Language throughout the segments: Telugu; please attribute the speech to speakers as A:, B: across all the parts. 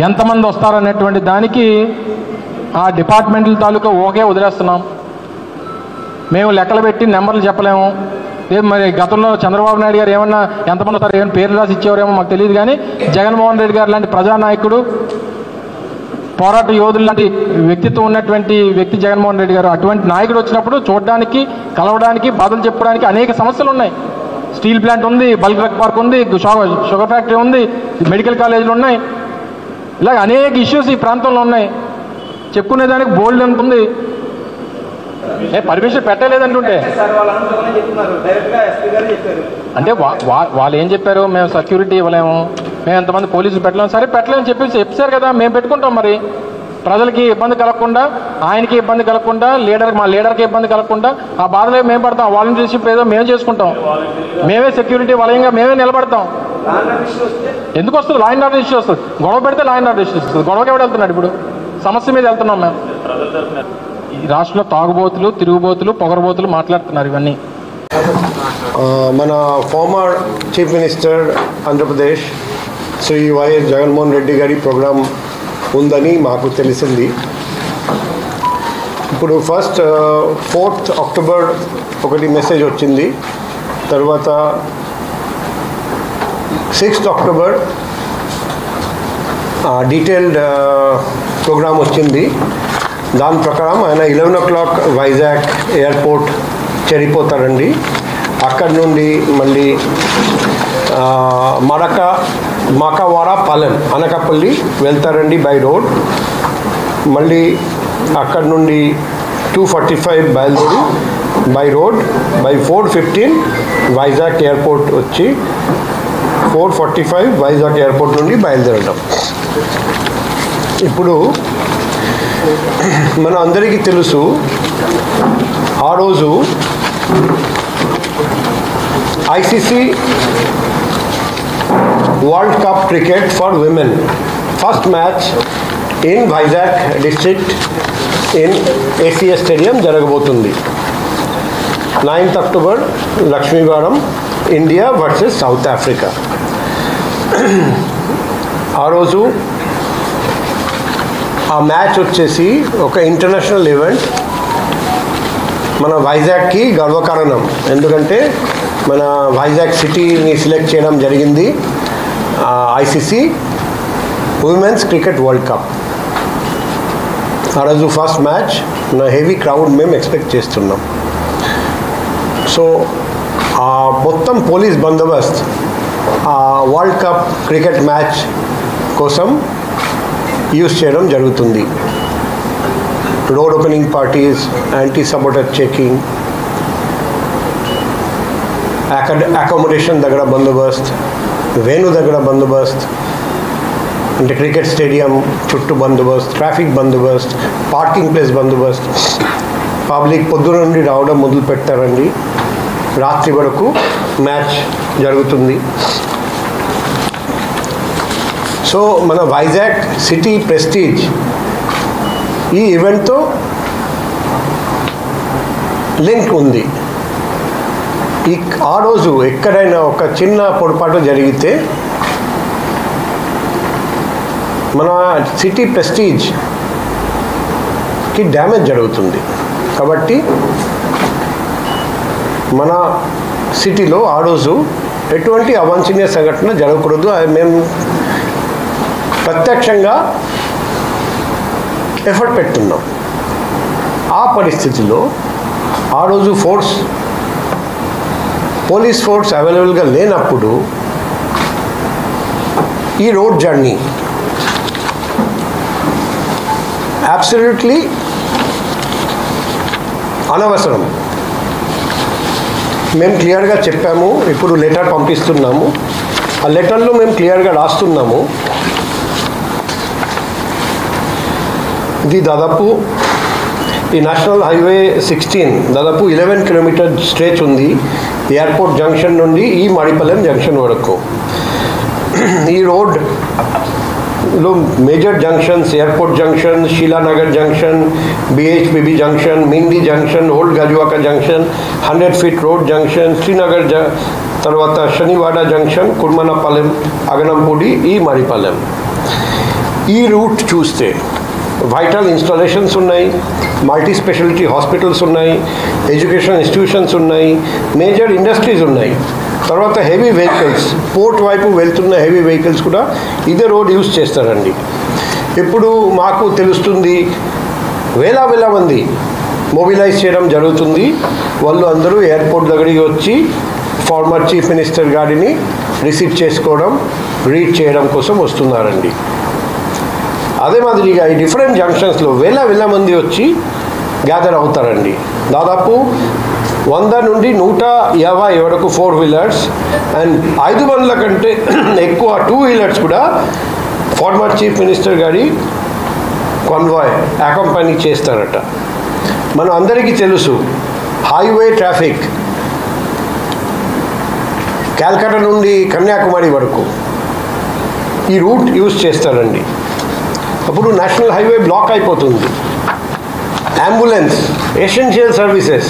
A: ఎంతమంది వస్తారనేటువంటి దానికి ఆ డిపార్ట్మెంట్ల తాలూకా ఓకే వదిలేస్తున్నాం. మేము లెక్కలు పెట్టి నెంబర్లు చెప్పలేము. మరి గతంలో చంద్రబాబు నాయుడు గారు ఏమన్నా ఎంతమంది వస్తారు ఏమైనా పేర్లు రాసి ఇచ్చేవారేమో మాకు తెలియదు. కానీ జగన్మోహన్ రెడ్డి గారు లాంటి ప్రజానాయకుడు, పోరాట యోధులు లాంటి వ్యక్తిత్వం ఉన్నటువంటి వ్యక్తి జగన్మోహన్ రెడ్డి గారు. అటువంటి నాయకుడు వచ్చినప్పుడు చూడడానికి, కలవడానికి, బాధలు చెప్పడానికి అనేక సమస్యలు ఉన్నాయి. స్టీల్ ప్లాంట్ ఉంది, బల్క్ డ్రగ్ పార్క్ ఉంది, షుగర్ ఫ్యాక్టరీ ఉంది, మెడికల్ కాలేజీలు ఉన్నాయి. ఇలాగ అనేక ఇష్యూస్ ఈ ప్రాంతంలో ఉన్నాయి. చెప్పుకునేదానికి బోల్డ్ ఎంత ఉంది. పర్మిషన్ పెట్టలేదంటుంటే అంటే వాళ్ళు ఏం చెప్పారు, మేము సెక్యూరిటీ ఇవ్వలేము, మేము ఎంతమంది పోలీసులు పెట్టలేము. సరే పెట్టలేమని చెప్పారు కదా, మేము పెట్టుకుంటాం. మరి ప్రజలకి ఇబ్బంది కలగకుండా, ఆయనకి ఇబ్బంది కలగకుండా, మా లీడర్కి ఇబ్బంది కలగకుండా ఆ బాధలే మేము పడతాం. వాలంటీర్షిప్ ఏదో మేము చేసుకుంటాం. మేమే సెక్యూరిటీ వలయంగా మేమే నిలబడతాం. ఎందుకు వస్తుంది? లా అండ్ ఆర్డర్ ఇష్యూ వస్తుంది. గొడవ పెడితే లా అండ్ ఆర్డర్ ఇష్యూ వస్తుంది. గొడవకి ఎవడు వెళ్తున్నాడు? ఇప్పుడు సమస్య మీద వెళ్తున్నాం మేము. ఈ రాష్ట్రంలో తాగుబోతులు, తిరుగుబోతులు, పొగరబోతులు మాట్లాడుతున్నారు ఇవన్నీ.
B: మన former chief minister Andhra Pradesh Shri YS Jaganmohan Reddy గారి ప్రోగ్రాం ఉందని మాకు తెలిసింది. ఇప్పుడు ఫస్ట్ 4th అక్టోబర్ ఒకటి మెసేజ్ వచ్చింది. తర్వాత 6th అక్టోబర్ డీటెయిల్డ్ ప్రోగ్రాం వచ్చింది. దాని ప్రకారం ఆయన 11 o'clock వైజాగ్ ఎయిర్పోర్ట్ చేరిపోతారండి. అక్కడి నుండి మళ్ళీ మాకవాడ పాలెం అనకాపల్లి వెళ్తారండి బై రోడ్. మళ్ళీ అక్కడి నుండి 2:45 బయలుదేరి by road by 4:15 Vizag airport వచ్చి 4:45 వైజాగ్ ఎయిర్పోర్ట్ నుండి బయలుదేరడం. ఇప్పుడు మన అందరికీ తెలుసు, ఆ రోజు ICC world cup cricket for women first match in Vizag district in ACS stadium జరగబోతుంది. 9th అక్టోబర్ లక్ష్మీవారం ఇండియా వర్సెస్ సౌత్ ఆఫ్రికా. ఆ రోజు ఆ మ్యాచ్ వచ్చేసి ఒక ఇంటర్నేషనల్ ఈవెంట్. మన వైజాగ్కి గర్వకారణం. ఎందుకంటే మన వైజాగ్ సిటీని సెలెక్ట్ చేయడం జరిగింది ICC women's cricket world cup. ఆ రోజు ఫస్ట్ మ్యాచ్ హెవీ క్రౌడ్ మేము ఎక్స్పెక్ట్ చేస్తున్నాం. సో ఆ మొత్తం పోలీస్ బందోబస్త్ ఆ వరల్డ్ కప్ క్రికెట్ మ్యాచ్ కోసం యూజ్ చేయడం జరుగుతుంది. Road opening parties, anti sabotage checking, accommodation దగ్గర బందోబస్త్, వేణు దగ్గర బందోబస్త్, అంటే క్రికెట్ స్టేడియం చుట్టూ బందోబస్త్, ట్రాఫిక్ బందోబస్త్, పార్కింగ్ ప్లేస్ బందోబస్త్. పబ్లిక్ పొద్దున నుండి రావడం మొదలు పెట్టారండి. రాత్రి వరకు మ్యాచ్ జరుగుతుంది. సో మన వైజాగ్ సిటీ ప్రెస్టీజ్ ఈ ఈవెంట్తో లింక్ ఉంది. ఆ రోజు ఎక్కడైనా ఒక చిన్న పొరపాటు జరిగితే మన సిటీ ప్రెస్టీజ్కి డ్యామేజ్ జరుగుతుంది. కాబట్టి మన సిటీలో ఆ రోజు ఎటువంటి అవాంఛనీయ సంఘటన జరగకూడదు. మేము ప్రత్యక్షంగా ఎఫర్ట్ పెట్టున్నాం. ఆ పరిస్థితిలో ఆ రోజు పోలీస్ ఫోర్స్ అవైలబుల్గా లేనప్పుడు ఈ రోడ్ జర్నీ అబ్సల్యూట్లీ అనవసరం. మేము క్లియర్గా చెప్పాము. ఇప్పుడు లెటర్ పంపిస్తున్నాము. ఆ లెటర్లో మేము క్లియర్గా రాస్తున్నాము. ఇది దాదాపు ఈ నేషనల్ హైవే 16 దాదాపు 11 కిలోమీటర్ స్ట్రెచ్ ఉంది. ఎయిర్పోర్ట్ జంక్షన్ నుండి ఈ మడిపల్లెం జంక్షన్ వరకు. ఈ రోడ్లో major junctions airport junction, Sheelanagar junction, BHPV junction, Mindi junction, old Gajuwaka junction, 100 feet road junction, Srinagar తర్వాత శనివాడ జంక్షన్, కుర్మనపాలెం, అగనంపూడి, ఈ మడిపల్లెం. ఈ రూట్ చూస్తే వైటల్ ఇన్స్టాలేషన్స్ ఉన్నాయి, మల్టీ స్పెషాలిటీ హాస్పిటల్స్ ఉన్నాయి, ఎడ్యుకేషన్ ఇన్స్టిట్యూషన్స్ ఉన్నాయి, మేజర్ ఇండస్ట్రీస్ ఉన్నాయి. తర్వాత హెవీ వెహికల్స్, పోర్ట్ వైపు వెళ్తున్న హెవీ వెహికల్స్ కూడా ఇదే రోడ్ యూజ్ చేస్తారండి. ఇప్పుడు మాకు తెలుస్తుంది వేల మంది మొబిలైజ్ చేయడం జరుగుతుంది. వాళ్ళు అందరూ ఎయిర్పోర్ట్ దగ్గరికి వచ్చి ఫార్మర్ చీఫ్ మినిస్టర్ గారిని రిసీవ్ చేసుకోవడం, రీడ్ చేయడం కోసం వస్తున్నారండి. అదే మాదిరిగా ఈ డిఫరెంట్ జంక్షన్స్లో వేల మంది వచ్చి గ్యాదర్ అవుతారండి. దాదాపు 100 నుండి 150 వరకు 4 వీలర్స్ అండ్ 500 కంటే ఎక్కువ 2 వీలర్స్ కూడా ఫార్మర్ చీఫ్ మినిస్టర్ గారి కాన్వాయ్ అకంపెనీ చేస్తారట. మనం అందరికీ తెలుసు హైవే ట్రాఫిక్ కాల్కటా నుండి కన్యాకుమారి వరకు ఈ రూట్ యూజ్ చేస్తారండి. అప్పుడు నేషనల్ హైవే బ్లాక్ అయిపోతుంది. అంబులెన్స్, ఎసెన్షియల్ సర్వీసెస్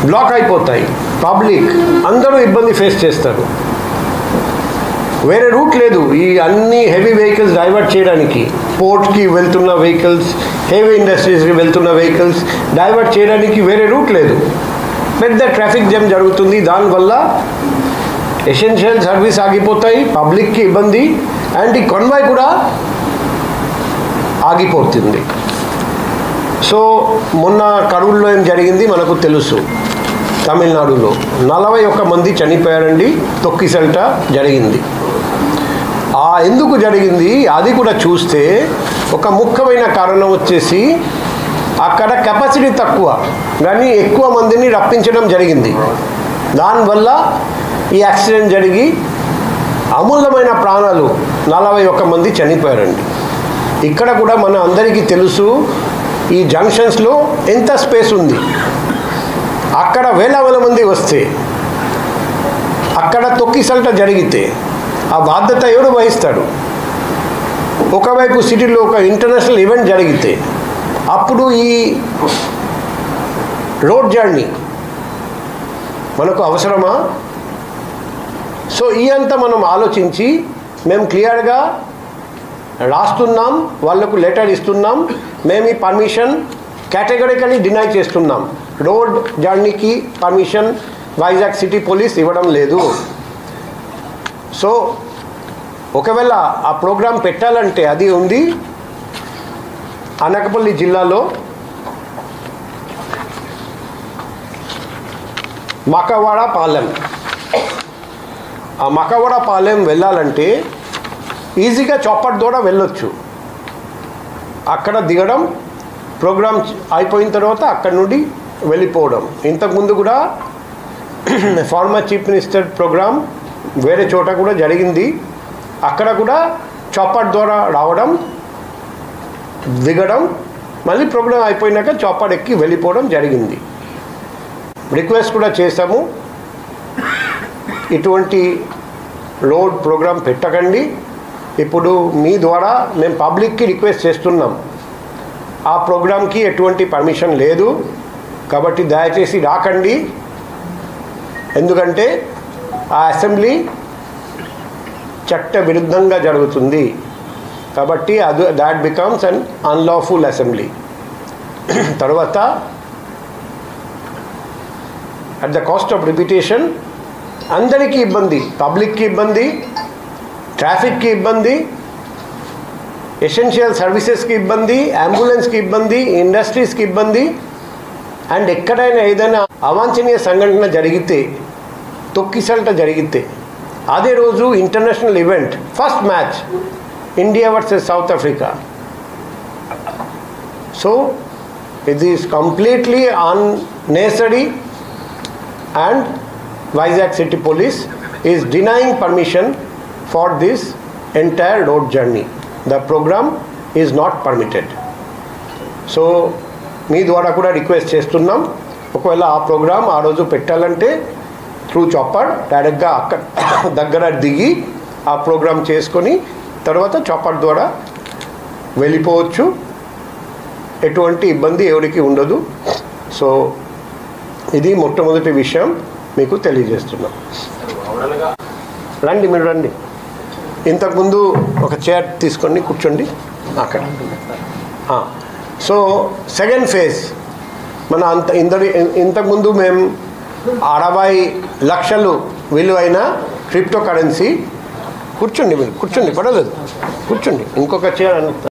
B: బ్లాక్ అయిపోతాయి. పబ్లిక్ అందరూ ఇబ్బంది ఫేస్ చేస్తారు. వేరే రూట్ లేదు ఈ అన్ని హెవీ వెహికల్స్ డైవర్ట్ చేయడానికి. పోర్ట్కి వెళ్తున్న వెహికల్స్, హెవీ ఇండస్ట్రీస్కి వెళ్తున్న వెహికల్స్ డైవర్ట్ చేయడానికి వేరే రూట్ లేదు. పెద్ద ట్రాఫిక్ జామ్ జరుగుతుంది. దానివల్ల ఎసెన్షియల్ సర్వీస్ ఆగిపోతాయి, పబ్లిక్కి ఇబ్బంది, అండ్ ఈ కాన్వాయ్ కూడా ఆగిపోతుంది. సో మొన్న కరూర్లో ఏం జరిగింది మనకు తెలుసు. తమిళనాడులో 41 మంది చనిపోయారండి. తొక్కిసల్ట జరిగింది. ఎందుకు జరిగింది అది కూడా చూస్తే ఒక ముఖ్యమైన కారణం వచ్చేసి అక్కడ కెపాసిటీ తక్కువ కానీ ఎక్కువ మందిని రప్పించడం జరిగింది. దానివల్ల ఈ యాక్సిడెంట్ జరిగి అమూల్యమైన ప్రాణాలు 41 మంది చనిపోయారండి. ఇక్కడ కూడా మన అందరికీ తెలుసు ఈ జంక్షన్స్లో ఎంత స్పేస్ ఉంది. అక్కడ వేల మంది వస్తే అక్కడ తొక్కిసల్ట జరిగితే ఆ బాధ్యత ఎవరు వహిస్తాడు? ఒకవైపు సిటీలో ఒక ఇంటర్నేషనల్ ఈవెంట్ జరిగితే అప్పుడు ఈ రోడ్ జర్నీ మనకు అవసరమా? సో ఈ అంతా మనం ఆలోచించి మేము క్లియర్గా రాస్తున్నాం, వాళ్లకు లెటర్ ఇస్తున్నాం. మేము ఈ పర్మిషన్ కేటగిరికలీ డినై చేస్తున్నాం. రోడ్ జర్నీకి పర్మిషన్ వైజాగ్ సిటీ పోలీస్ ఇవ్వడం లేదు. సో ఒకవేళ ఆ ప్రోగ్రాం పెట్టాలంటే అది ఉంది అనకాపల్లి జిల్లాలో మకవాడ పాలెం. ఆ మకవాడ పాలెం వెళ్ళాలంటే ఈజీగా చౌపట్ ద్వారా వెళ్ళొచ్చు. అక్కడ దిగడం, ప్రోగ్రామ్ అయిపోయిన తర్వాత అక్కడి నుండి వెళ్ళిపోవడం. ఇంతకుముందు కూడా ఫార్మర్ చీఫ్ మినిస్టర్ ప్రోగ్రామ్ వేరే చోట కూడా జరిగింది. అక్కడ కూడా చౌపట్ ద్వారా రావడం, దిగడం, మళ్ళీ ప్రోగ్రామ్ అయిపోయినాక చౌపట్ ఎక్కి వెళ్ళిపోవడం జరిగింది. రిక్వెస్ట్ కూడా చేశాము, ఇటువంటి రోడ్ ప్రోగ్రామ్ పెట్టకండి. ఇప్పుడు మీ ద్వారా మేము పబ్లిక్కి రిక్వెస్ట్ చేస్తున్నాం, ఆ ప్రోగ్రామ్కి ఎటువంటి పర్మిషన్ లేదు కాబట్టి దయచేసి రాకండి. ఎందుకంటే ఆ అసెంబ్లీ చట్ట విరుద్ధంగా జరుగుతుంది కాబట్టి that becomes un unlawful assembly. తర్వాత at the cost of repetition అందరికీ ఇబ్బంది, పబ్లిక్కి ఇబ్బంది, ట్రాఫిక్కి ఇబ్బంది, ఎసెన్షియల్ సర్వీసెస్కి ఇబ్బంది, అంబులెన్స్కి ఇబ్బంది, ఇండస్ట్రీస్కి ఇబ్బంది. అండ్ ఎక్కడైనా ఏదైనా అవాంఛనీయ సంఘటన జరిగితే, తొక్కిసల్ట జరిగితే, అదే రోజు international event, first match India versus South Africa. So it is completely unnecessary and Vizag City Police is denying permission for this entire road journey. The program is not permitted. So మీ ద్వారా కూడా రిక్వెస్ట్ చేస్తున్నాం, ఒకవేళ ఆ ప్రోగ్రామ్ ఆ రోజు పెట్టాలంటే త్రూ చౌపట్ డైరెక్ట్గా అక్కడ దగ్గర దిగి ఆ ప్రోగ్రామ్ చేసుకొని తర్వాత చౌపట్ ద్వారా వెళ్ళిపోవచ్చు. ఎటువంటి ఇబ్బంది ఎవరికి ఉండదు. సో ఇది మొట్టమొదటి విషయం మీకు తెలియజేస్తున్నాం. రండి, మీరు రండి. ఇంతకుముందు ఒక చైర్ తీసుకోండి, కూర్చోండి అక్కడ. సో సెకండ్ ఫేజ్ మన ఇంతకుముందు మేము 60 లక్షలు విలువైన క్రిప్టో కరెన్సీ. కూర్చోండి, మీరు కూర్చోండి, పర్వాలేదు, కూర్చోండి. ఇంకొక చైర్